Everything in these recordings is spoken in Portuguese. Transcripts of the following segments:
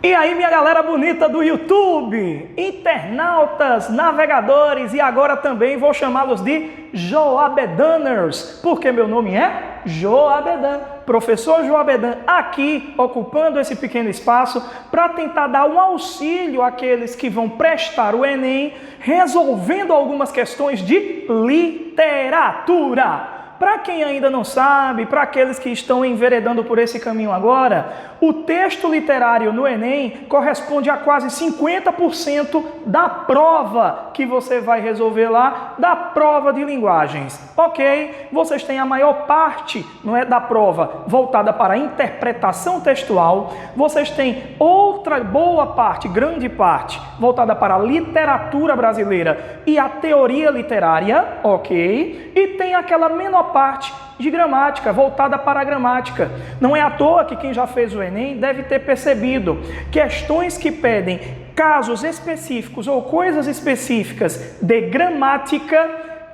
E aí, minha galera bonita do YouTube, internautas, navegadores e agora também vou chamá-los de Joabedaners, porque meu nome é Joabedan, professor Joabedan, aqui ocupando esse pequeno espaço para tentar dar um auxílio àqueles que vão prestar o Enem, resolvendo algumas questões de literatura. Para quem ainda não sabe, para aqueles que estão enveredando por esse caminho agora, o texto literário no Enem corresponde a quase 50% da prova que você vai resolver lá, da prova de linguagens, ok? Vocês têm a maior parte, não é, da prova voltada para a interpretação textual, vocês têm outra boa parte, grande parte, voltada para a literatura brasileira e a teoria literária, ok? E tem aquela menor parte de gramática, voltada para a gramática. Não é à toa que quem já fez o Enem deve ter percebido questões que pedem casos específicos ou coisas específicas de gramática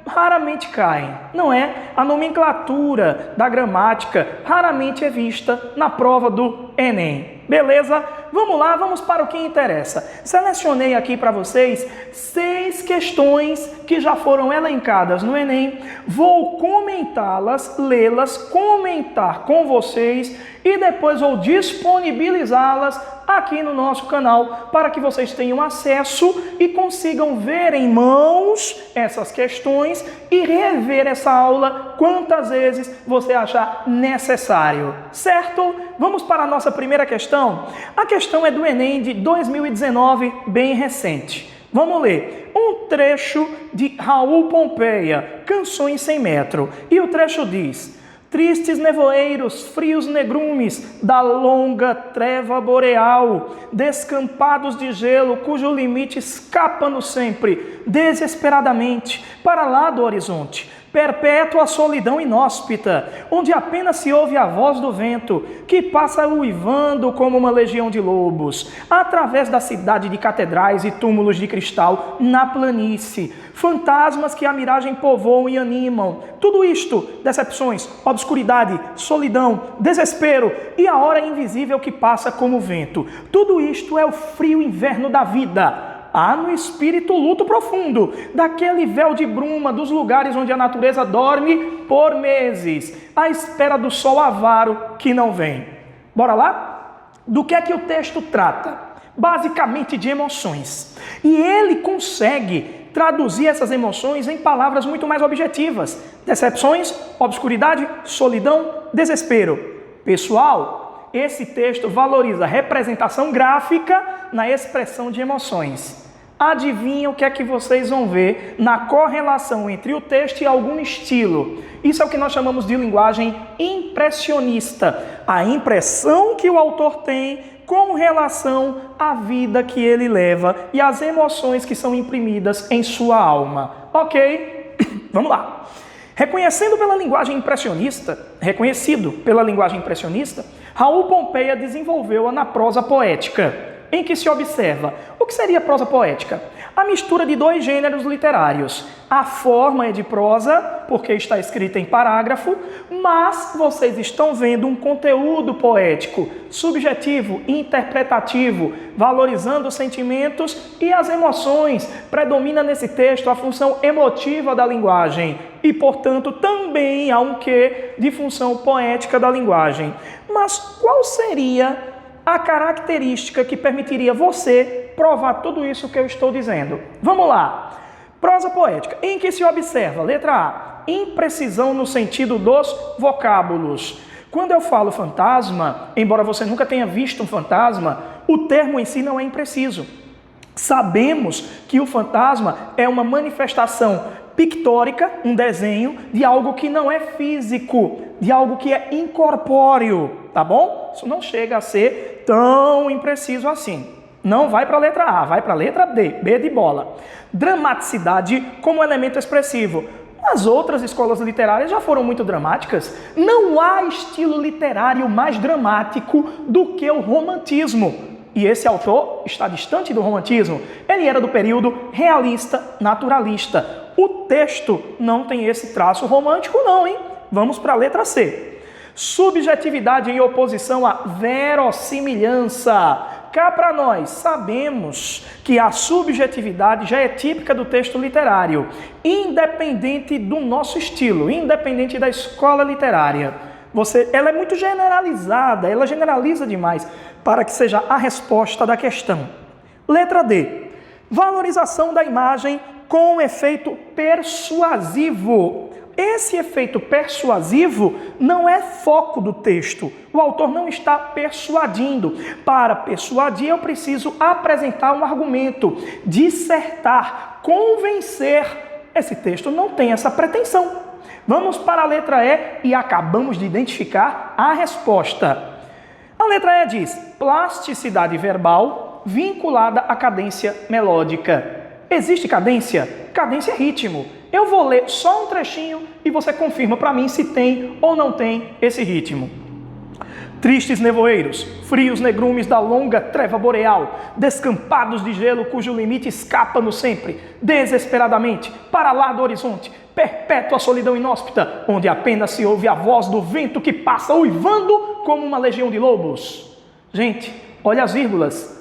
raramente caem, não é? A nomenclatura da gramática raramente é vista na prova do Enem. Beleza? Vamos lá, vamos para o que interessa. Selecionei aqui para vocês 6 questões que já foram elencadas no Enem. Vou comentá-las, lê-las, comentar com vocês e depois vou disponibilizá-las aqui no nosso canal para que vocês tenham acesso e consigam ver em mãos essas questões e rever essa aula quantas vezes você achar necessário, certo? Vamos para a nossa primeira questão. A questão é do Enem de 2019, bem recente. Vamos ler um trecho de Raul Pompeia, Canções Sem Metro. E o trecho diz: tristes nevoeiros, frios negrumes da longa treva boreal, descampados de gelo cujo limite escapa-nos sempre, desesperadamente, para lá do horizonte. Perpétua solidão inóspita, onde apenas se ouve a voz do vento, que passa uivando como uma legião de lobos, através da cidade de catedrais e túmulos de cristal na planície, fantasmas que a miragem povoam e animam. Tudo isto, decepções, obscuridade, solidão, desespero e a hora invisível que passa como vento. Tudo isto é o frio inverno da vida. Há no espírito luto profundo, daquele véu de bruma dos lugares onde a natureza dorme por meses, à espera do sol avaro que não vem. Bora lá? Do que é que o texto trata? Basicamente de emoções. E ele consegue traduzir essas emoções em palavras muito mais objetivas. Decepções, obscuridade, solidão, desespero. Pessoal, esse texto valoriza a representação gráfica na expressão de emoções. Adivinha o que é que vocês vão ver na correlação entre o texto e algum estilo? Isso é o que nós chamamos de linguagem impressionista. A impressão que o autor tem com relação à vida que ele leva e às emoções que são imprimidas em sua alma. Ok? Vamos lá. Reconhecido pela linguagem impressionista, Raul Pompeia desenvolveu-a na prosa poética, em que se observa o que seria prosa poética? A mistura de 2 gêneros literários. A forma é de prosa, porque está escrita em parágrafo, mas vocês estão vendo um conteúdo poético, subjetivo, interpretativo, valorizando os sentimentos e as emoções. Predomina nesse texto a função emotiva da linguagem e, portanto, também há um quê de função poética da linguagem. Mas qual seria a característica que permitiria você provar tudo isso que eu estou dizendo? Vamos lá. Prosa poética, em que se observa, letra A, imprecisão no sentido dos vocábulos. Quando eu falo fantasma, embora você nunca tenha visto um fantasma, o termo em si não é impreciso. Sabemos que o fantasma é uma manifestação pictórica, um desenho de algo que não é físico, de algo que é incorpóreo, tá bom? Isso não chega a ser tão impreciso assim. Não vai para a letra A, vai para a letra B, B de bola. Dramaticidade como elemento expressivo. As outras escolas literárias já foram muito dramáticas. Não há estilo literário mais dramático do que o romantismo. E esse autor está distante do romantismo. Ele era do período realista, naturalista. O texto não tem esse traço romântico não, hein? Vamos para a letra C. Subjetividade em oposição à verossimilhança. cá para nós, sabemos que a subjetividade já é típica do texto literário, independente do nosso estilo, independente da escola literária. Ela é muito generalizada, ela generaliza demais para que seja a resposta da questão. Letra D. Valorização da imagem com efeito persuasivo. Esse efeito persuasivo não é foco do texto. O autor não está persuadindo. Para persuadir, eu preciso apresentar um argumento, dissertar, convencer. Esse texto não tem essa pretensão. Vamos para a letra E e acabamos de identificar a resposta. A letra E diz: plasticidade verbal vinculada à cadência melódica. Existe cadência? Cadência é ritmo. Eu vou ler só um trechinho e você confirma para mim se tem ou não tem esse ritmo. Tristes nevoeiros, frios negrumes da longa treva boreal, descampados de gelo cujo limite escapa no sempre, desesperadamente, para lá do horizonte, perpétua solidão inóspita, onde apenas se ouve a voz do vento que passa uivando como uma legião de lobos. Gente, olha as vírgulas.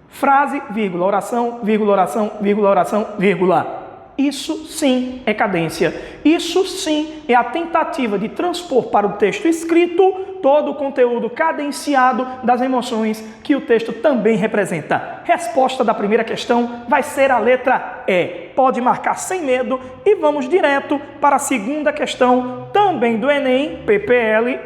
Frase, vírgula, oração, vírgula, oração, vírgula, oração, vírgula. Isso sim é cadência. Isso sim é a tentativa de transpor para o texto escrito todo o conteúdo cadenciado das emoções que o texto também representa. Resposta da primeira questão vai ser a letra E. Pode marcar sem medo e vamos direto para a segunda questão, também do Enem, PPL,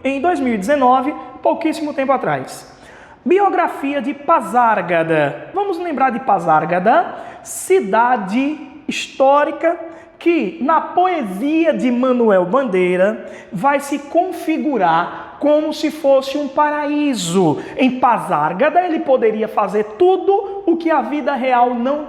em 2019, pouquíssimo tempo atrás. Biografia de Pasárgada. Vamos lembrar de Pasárgada, cidade histórica que, na poesia de Manuel Bandeira, vai se configurar como se fosse um paraíso. Em Pasárgada, ele poderia fazer tudo o que a vida real não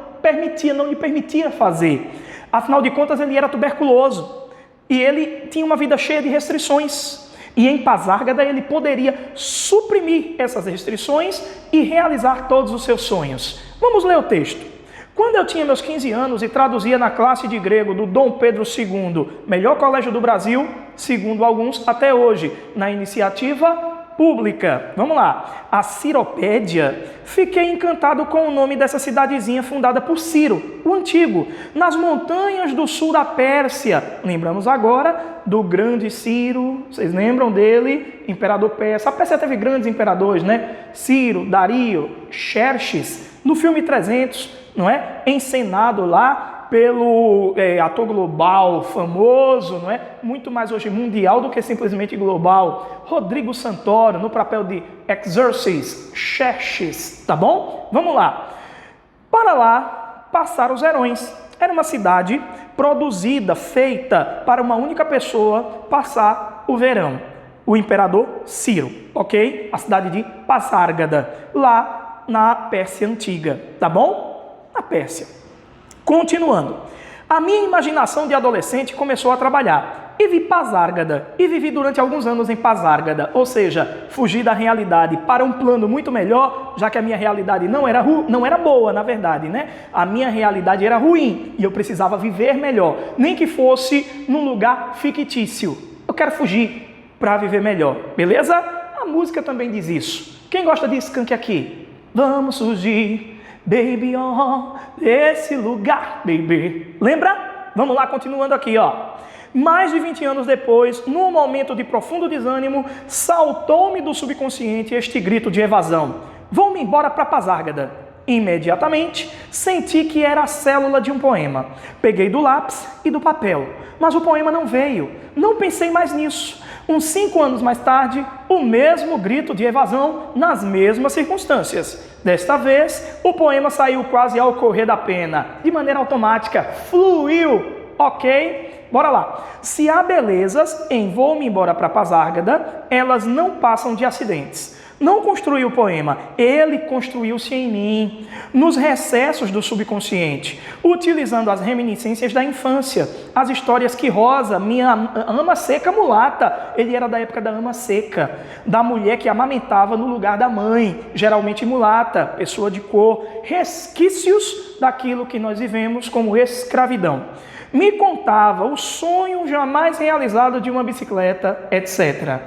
lhe permitia fazer. Afinal de contas, ele era tuberculoso e ele tinha uma vida cheia de restrições. E em Pasárgada ele poderia suprimir essas restrições e realizar todos os seus sonhos. Vamos ler o texto. Quando eu tinha meus 15 anos e traduzia na classe de grego do Dom Pedro II, melhor colégio do Brasil, segundo alguns, até hoje, na iniciativa pública. Vamos lá. A Ciropédia. Fiquei encantado com o nome dessa cidadezinha fundada por Ciro, o Antigo, nas montanhas do sul da Pérsia. Lembramos agora do grande Ciro, vocês lembram dele? Imperador persa. A Pérsia teve grandes imperadores, né? Ciro, Dario, Xerxes. No filme 300, não é? Encenado lá pelo ator global famoso, não é? Muito mais hoje mundial do que simplesmente global, Rodrigo Santoro, no papel de Xerxes, Xerxes, tá bom? Vamos lá. Para lá passaram os heróis. Era uma cidade produzida, feita para uma única pessoa passar o verão. O imperador Ciro, ok? A cidade de Pasárgada, lá na Pérsia Antiga, tá bom? Na Pérsia. Continuando, a minha imaginação de adolescente começou a trabalhar e vi Pasárgada e vivi durante alguns anos em Pasárgada, ou seja, fugi da realidade para um plano muito melhor, já que a minha realidade não era boa, na verdade, né? A minha realidade era ruim e eu precisava viver melhor, nem que fosse num lugar fictício. Eu quero fugir para viver melhor, beleza? A música também diz isso. Quem gosta de Skank aqui? Vamos fugir. Baby, oh, desse lugar, baby. Lembra? Vamos lá, continuando aqui, ó. Mais de 20 anos depois, num momento de profundo desânimo, saltou-me do subconsciente este grito de evasão. Vou-me embora para Pasárgada. Imediatamente, senti que era a célula de um poema. Peguei do lápis e do papel, mas o poema não veio. Não pensei mais nisso. Uns 5 anos mais tarde, o mesmo grito de evasão nas mesmas circunstâncias. Desta vez, o poema saiu quase ao correr da pena, de maneira automática, fluiu, ok? Bora lá. Se há belezas em Vou-me embora para Pasárgada, elas não passam de acidentes. Não construí o poema, ele construiu-se em mim, nos recessos do subconsciente, utilizando as reminiscências da infância, as histórias que Rosa, minha ama seca mulata, ele era da época da ama seca, da mulher que amamentava no lugar da mãe, geralmente mulata, pessoa de cor, resquícios daquilo que nós vivemos como escravidão. Me contava o sonho jamais realizado de uma bicicleta, etc.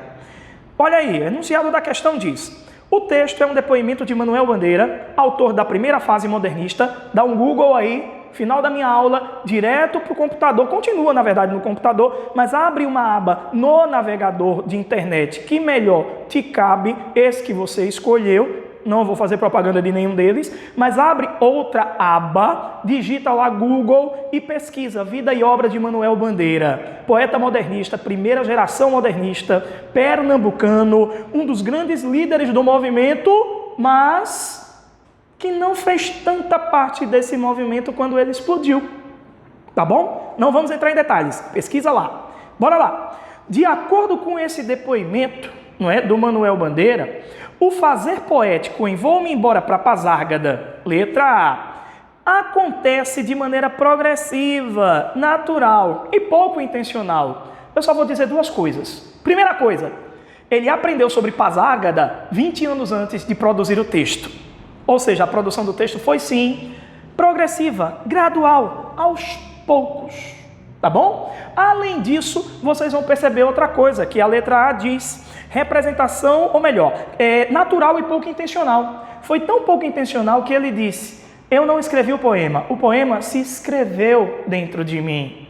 Olha aí, o enunciado da questão diz: O texto é um depoimento de Manuel Bandeira, autor da primeira fase modernista. Dá um Google aí, final da minha aula, direto para o computador, continua na verdade no computador, mas abre uma aba no navegador de internet que melhor te cabe, esse que você escolheu. Não vou fazer propaganda de nenhum deles, mas abre outra aba, digita lá Google e pesquisa Vida e Obra de Manuel Bandeira, poeta modernista, primeira geração modernista, pernambucano, um dos grandes líderes do movimento, mas que não fez tanta parte desse movimento quando ele explodiu. Tá bom? Não vamos entrar em detalhes, pesquisa lá. Bora lá. De acordo com esse depoimento, não é, do Manuel Bandeira, o fazer poético em Vou-me embora para Pasárgada, letra A, acontece de maneira progressiva, natural e pouco intencional. Eu só vou dizer duas coisas. Primeira coisa, ele aprendeu sobre Pasárgada 20 anos antes de produzir o texto. Ou seja, a produção do texto foi sim progressiva, gradual, aos poucos. Tá bom? Além disso, vocês vão perceber outra coisa, que a letra A diz representação, ou melhor, natural e pouco intencional. Foi tão pouco intencional que ele disse, eu não escrevi o poema se escreveu dentro de mim.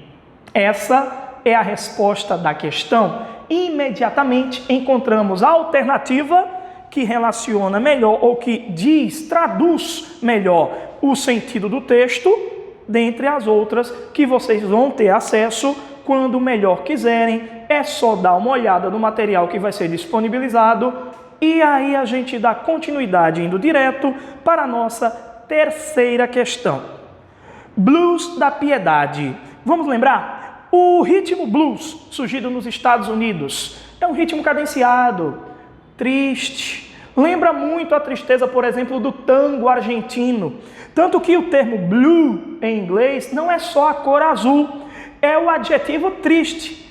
Essa é a resposta da questão. Imediatamente encontramos a alternativa que relaciona melhor, ou que diz, traduz melhor o sentido do texto, dentre as outras que vocês vão ter acesso quando melhor quiserem. É só dar uma olhada no material que vai ser disponibilizado e aí a gente dá continuidade indo direto para a nossa terceira questão. Blues da piedade. Vamos lembrar? O ritmo blues, surgido nos Estados Unidos, é um ritmo cadenciado, triste. Lembra muito a tristeza, por exemplo, do tango argentino. Tanto que o termo blue em inglês não é só a cor azul, é o adjetivo triste.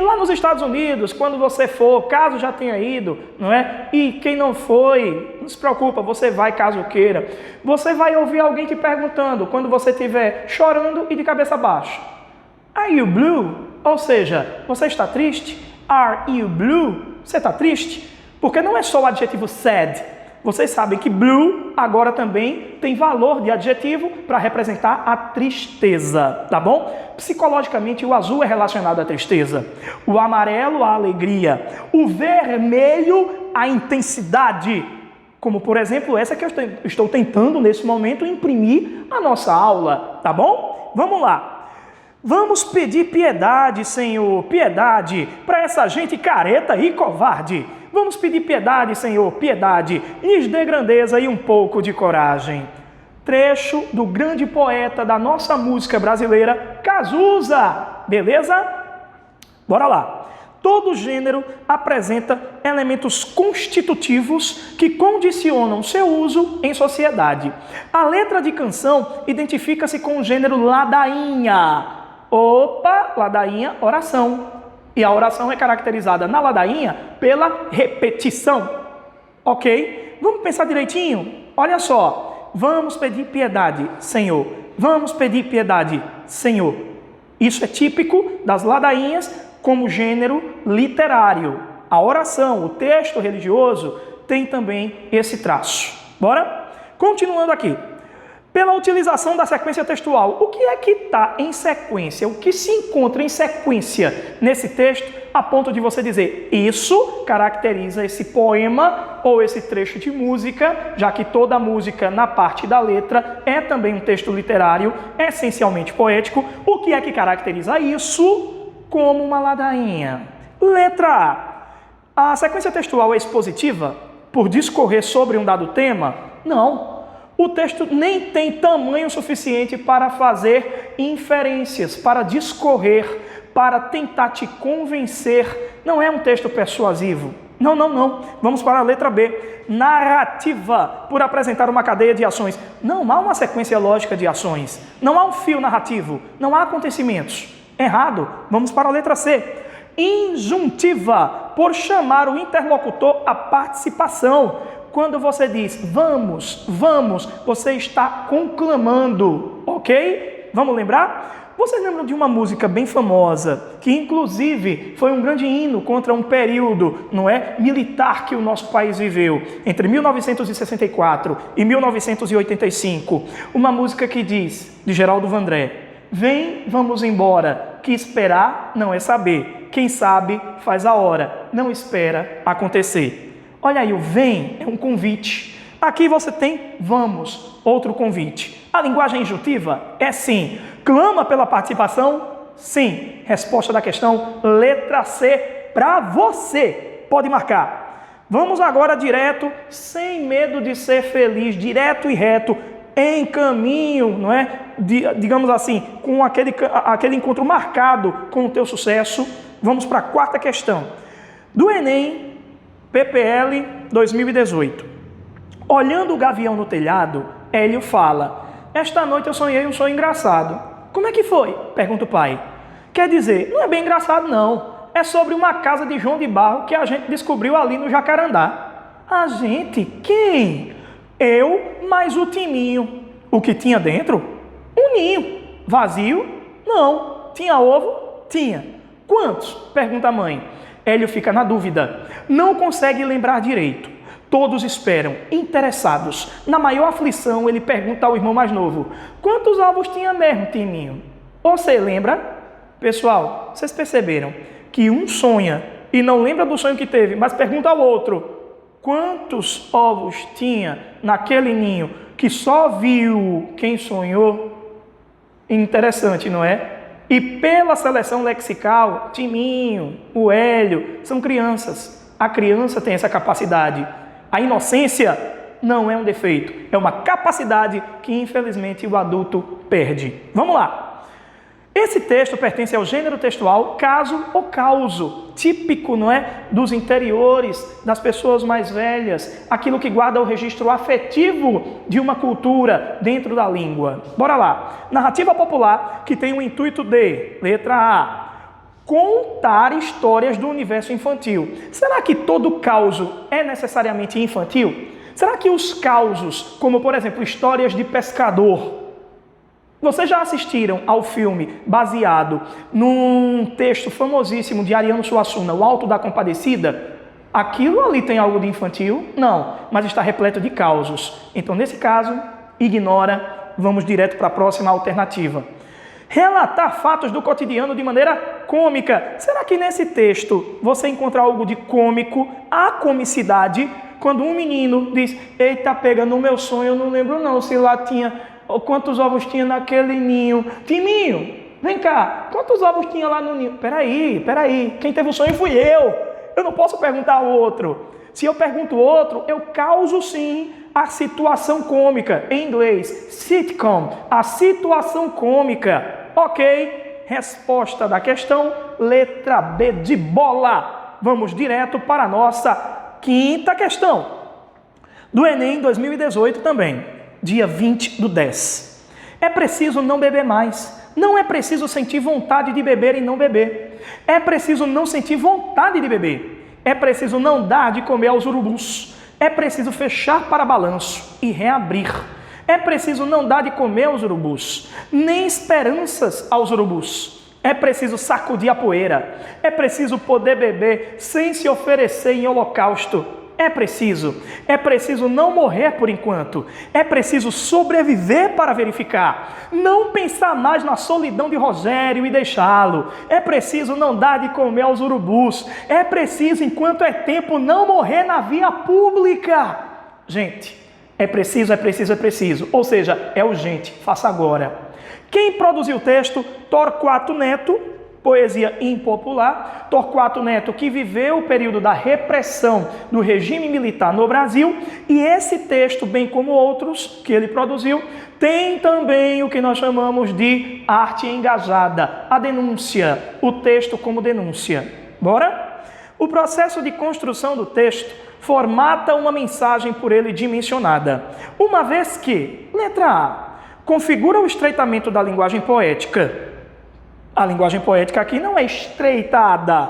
Lá nos Estados Unidos, quando você for, caso já tenha ido, não é? E quem não foi, não se preocupa, você vai caso queira. Você vai ouvir alguém te perguntando, quando você estiver chorando e de cabeça baixa. Are you blue? Ou seja, você está triste? Are you blue? Você está triste? Porque não é só o adjetivo sad. Vocês sabem que blue agora também tem valor de adjetivo para representar a tristeza, tá bom? Psicologicamente, o azul é relacionado à tristeza, o amarelo à alegria, o vermelho à intensidade, como por exemplo essa que eu estou tentando nesse momento imprimir na nossa aula, tá bom? Vamos lá. Vamos pedir piedade, Senhor, piedade para essa gente careta e covarde. Vamos pedir piedade, Senhor, piedade, lhes dê grandeza e um pouco de coragem. Trecho do grande poeta da nossa música brasileira, Cazuza, beleza? Bora lá. Todo gênero apresenta elementos constitutivos que condicionam seu uso em sociedade. A letra de canção identifica-se com o gênero ladainha. Opa, ladainha, oração. E a oração é caracterizada na ladainha pela repetição. Ok? Vamos pensar direitinho? Olha só. Vamos pedir piedade, Senhor. Vamos pedir piedade, Senhor. Isso é típico das ladainhas como gênero literário. A oração, o texto religioso, tem também esse traço. Bora? Continuando aqui. Pela utilização da sequência textual. O que é que está em sequência? O que se encontra em sequência nesse texto a ponto de você dizer isso caracteriza esse poema ou esse trecho de música, já que toda música na parte da letra é também um texto literário, essencialmente poético. O que é que caracteriza isso como uma ladainha? Letra A. A sequência textual é expositiva por discorrer sobre um dado tema? Não. O texto nem tem tamanho suficiente para fazer inferências, para discorrer, para tentar te convencer. Não é um texto persuasivo. Não. Vamos para a letra B. Narrativa, por apresentar uma cadeia de ações. Não há uma sequência lógica de ações. Não há um fio narrativo. Não há acontecimentos. Errado. Vamos para a letra C. Injuntiva, por chamar o interlocutor à participação. Quando você diz vamos, você está conclamando, ok? Vamos lembrar? Vocês lembram de uma música bem famosa, que inclusive foi um grande hino contra um período, não é, militar que o nosso país viveu, entre 1964 e 1985. Uma música que diz, de Geraldo Vandré: vem, vamos embora, que esperar não é saber. Quem sabe faz a hora, não espera acontecer. Olha aí, o vem é um convite. Aqui você tem vamos, outro convite. A linguagem injuntiva é sim. Clama pela participação? Sim. Resposta da questão, letra C, para você. Pode marcar. Vamos agora direto, sem medo de ser feliz, direto e reto, em caminho, não é? Digamos assim, com aquele encontro marcado com o teu sucesso. Vamos para a quarta questão. Do Enem, PPL 2018. Olhando o gavião no telhado, Hélio fala: esta noite eu sonhei um sonho engraçado. Como é que foi? Pergunta o pai. Quer dizer, não é bem engraçado não. É sobre uma casa de João de Barro que a gente descobriu ali no Jacarandá. A gente? Quem? Eu mais o Timinho. O que tinha dentro? Um ninho. Vazio? Não. Tinha ovo? Tinha. Quantos? Pergunta a mãe. Hélio fica na dúvida. Não consegue lembrar direito. Todos esperam, interessados. Na maior aflição, ele pergunta ao irmão mais novo: quantos ovos tinha mesmo, Timinho? Você lembra? Pessoal, vocês perceberam que um sonha e não lembra do sonho que teve, mas pergunta ao outro: quantos ovos tinha naquele ninho que só viu quem sonhou? Interessante, não é? E pela seleção lexical, Timinho, o Hélio, são crianças. A criança tem essa capacidade. A inocência não é um defeito, é uma capacidade que, infelizmente, o adulto perde. Vamos lá. Esse texto pertence ao gênero textual caso ou causo, típico, não é, dos interiores, das pessoas mais velhas, aquilo que guarda o registro afetivo de uma cultura dentro da língua. Bora lá. Narrativa popular que tem o intuito de, letra A, contar histórias do universo infantil. Será que todo causo é necessariamente infantil? Será que os causos, como por exemplo, histórias de pescador, vocês já assistiram ao filme baseado num texto famosíssimo de Ariano Suassuna, O Alto da Compadecida? Aquilo ali tem algo de infantil? Não, mas está repleto de causos. Então, nesse caso, ignora, vamos direto para a próxima alternativa. Relatar fatos do cotidiano de maneira cômica. Será que nesse texto você encontra algo de cômico? Há comicidade? Quando um menino diz: eita, pega, no meu sonho eu não lembro não se lá tinha, quantos ovos tinha naquele ninho. Timinho, vem cá, quantos ovos tinha lá no ninho? Peraí, quem teve o sonho fui eu. Eu não posso perguntar ao outro. Se eu pergunto outro, eu causo sim a situação cômica. Em inglês, sitcom, a situação cômica. Ok, resposta da questão, letra B de bola. Vamos direto para a nossa quinta questão. Do Enem 2018 também, dia 20/10. É preciso não beber mais. Não é preciso sentir vontade de beber e não beber. É preciso não sentir vontade de beber. É preciso não dar de comer aos urubus. É preciso fechar para balanço e reabrir. É preciso não dar de comer aos urubus, nem esperanças aos urubus. É preciso sacudir a poeira. É preciso poder beber sem se oferecer em holocausto. É preciso não morrer por enquanto. É preciso sobreviver para verificar. Não pensar mais na solidão de Rogério e deixá-lo. É preciso não dar de comer aos urubus. É preciso, enquanto é tempo, não morrer na via pública. Gente, é preciso. Ou seja, é urgente, faça agora. Quem produziu o texto? Torquato Neto, poesia impopular. Torquato Neto, que viveu o período da repressão do regime militar no Brasil, e esse texto, bem como outros que ele produziu, tem também o que nós chamamos de arte engajada, a denúncia, o texto como denúncia. Bora? O processo de construção do texto formata uma mensagem por ele dimensionada, uma vez que, letra A, configura o estreitamento da linguagem poética. A linguagem poética aqui não é estreitada.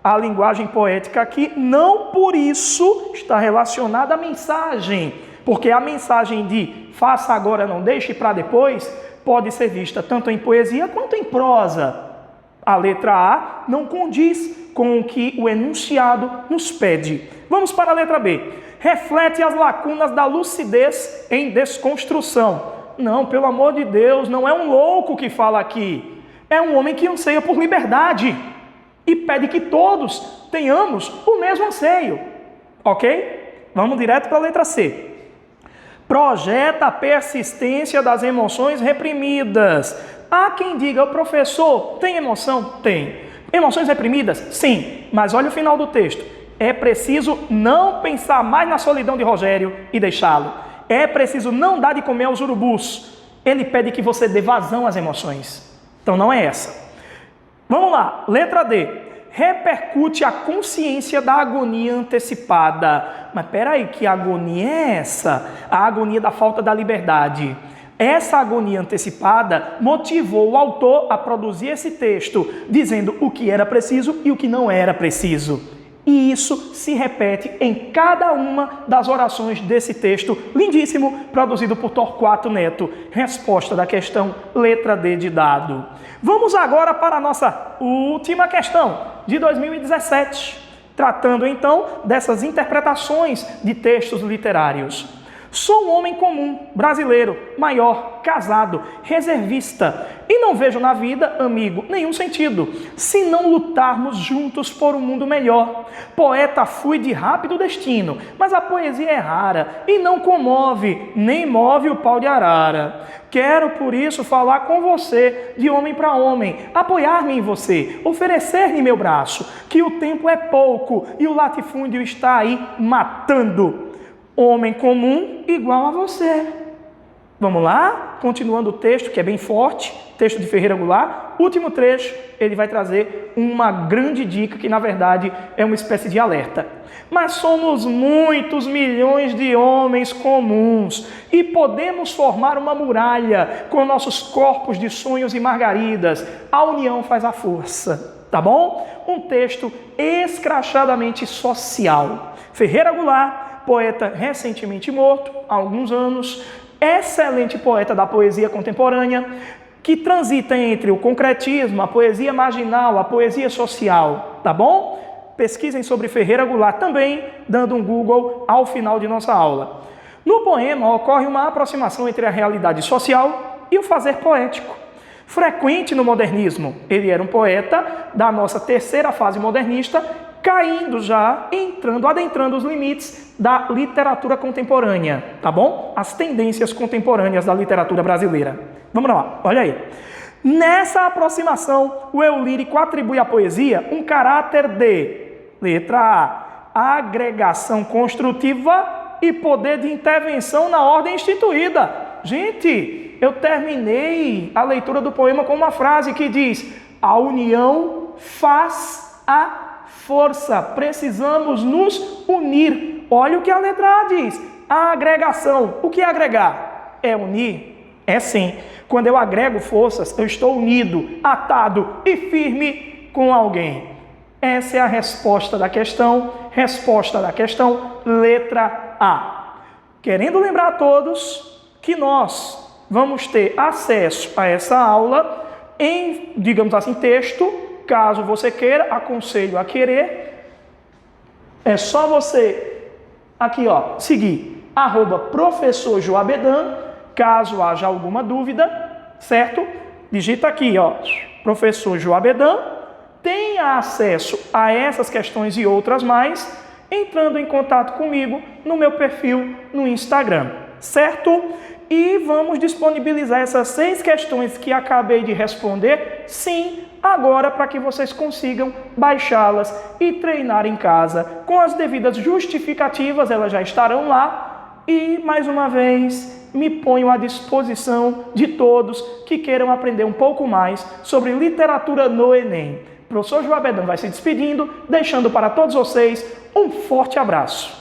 A linguagem poética aqui não por isso está relacionada à mensagem. Porque a mensagem de faça agora, não deixe para depois, pode ser vista tanto em poesia quanto em prosa. A letra A não condiz com o que o enunciado nos pede. Vamos para a letra B. Reflete as lacunas da lucidez em desconstrução. Não, pelo amor de Deus, não é um louco que fala aqui. É um homem que anseia por liberdade e pede que todos tenhamos o mesmo anseio. Ok? Vamos direto para a letra C. Projeta a persistência das emoções reprimidas. Há quem diga, o professor, tem emoção? Tem. Emoções reprimidas? Sim. Mas olha o final do texto. É preciso não pensar mais na solidão de Rogério e deixá-lo. É preciso não dar de comer aos urubus. Ele pede que você dê vazão às emoções. Então não é essa. Vamos lá, letra D. Repercute a consciência da agonia antecipada. Mas peraí, que agonia é essa? A agonia da falta da liberdade. Essa agonia antecipada motivou o autor a produzir esse texto, dizendo o que era preciso e o que não era preciso. E isso se repete em cada uma das orações desse texto lindíssimo, produzido por Torquato Neto. Resposta da questão letra D de dado. Vamos agora para a nossa última questão, de 2017, tratando então dessas interpretações de textos literários. Sou um homem comum, brasileiro, maior, casado, reservista, e não vejo na vida, amigo, nenhum sentido, se não lutarmos juntos por um mundo melhor. Poeta fui de rápido destino, mas a poesia é rara e não comove, nem move o pau de arara. Quero, por isso, falar com você, de homem para homem, apoiar-me em você, oferecer-lhe meu braço, que o tempo é pouco e o latifúndio está aí matando. Homem comum igual a você. Vamos lá? Continuando o texto, que é bem forte, texto de Ferreira Goulart. Último trecho, ele vai trazer uma grande dica, que na verdade é uma espécie de alerta. Mas somos muitos milhões de homens comuns e podemos formar uma muralha com nossos corpos de sonhos e margaridas. A união faz a força, tá bom? Um texto escrachadamente social. Ferreira Goulart, poeta recentemente morto, há alguns anos, excelente poeta da poesia contemporânea, que transita entre o concretismo, a poesia marginal, a poesia social, tá bom? Pesquisem sobre Ferreira Goulart também, dando um Google ao final de nossa aula. No poema ocorre uma aproximação entre a realidade social e o fazer poético. Frequente no modernismo, ele era um poeta da nossa terceira fase modernista, caindo já, adentrando os limites da literatura contemporânea, tá bom? As tendências contemporâneas da literatura brasileira. Vamos lá, olha aí. Nessa aproximação, o eu lírico atribui à poesia um caráter de, letra A, agregação construtiva e poder de intervenção na ordem instituída. Gente, eu terminei a leitura do poema com uma frase que diz: a união faz a força, precisamos nos unir. Olha o que a letra A diz. A agregação. O que é agregar? É unir? É sim. Quando eu agrego forças, eu estou unido, atado e firme com alguém. Essa é a resposta da questão. Resposta da questão, letra A. Querendo lembrar a todos que nós vamos ter acesso a essa aula em, digamos assim, texto. Caso você queira, aconselho a querer, é só você aqui, ó, seguir @professor Joabedan, caso haja alguma dúvida, certo? Digita aqui, ó, professor Joabedan, tenha acesso a essas questões e outras mais, entrando em contato comigo no meu perfil no Instagram, certo? E vamos disponibilizar essas 6 questões que acabei de responder, sim, agora, para que vocês consigam baixá-las e treinar em casa. Com as devidas justificativas, elas já estarão lá. E, mais uma vez, me ponho à disposição de todos que queiram aprender um pouco mais sobre literatura no Enem. O professor Joabedan vai se despedindo, deixando para todos vocês um forte abraço.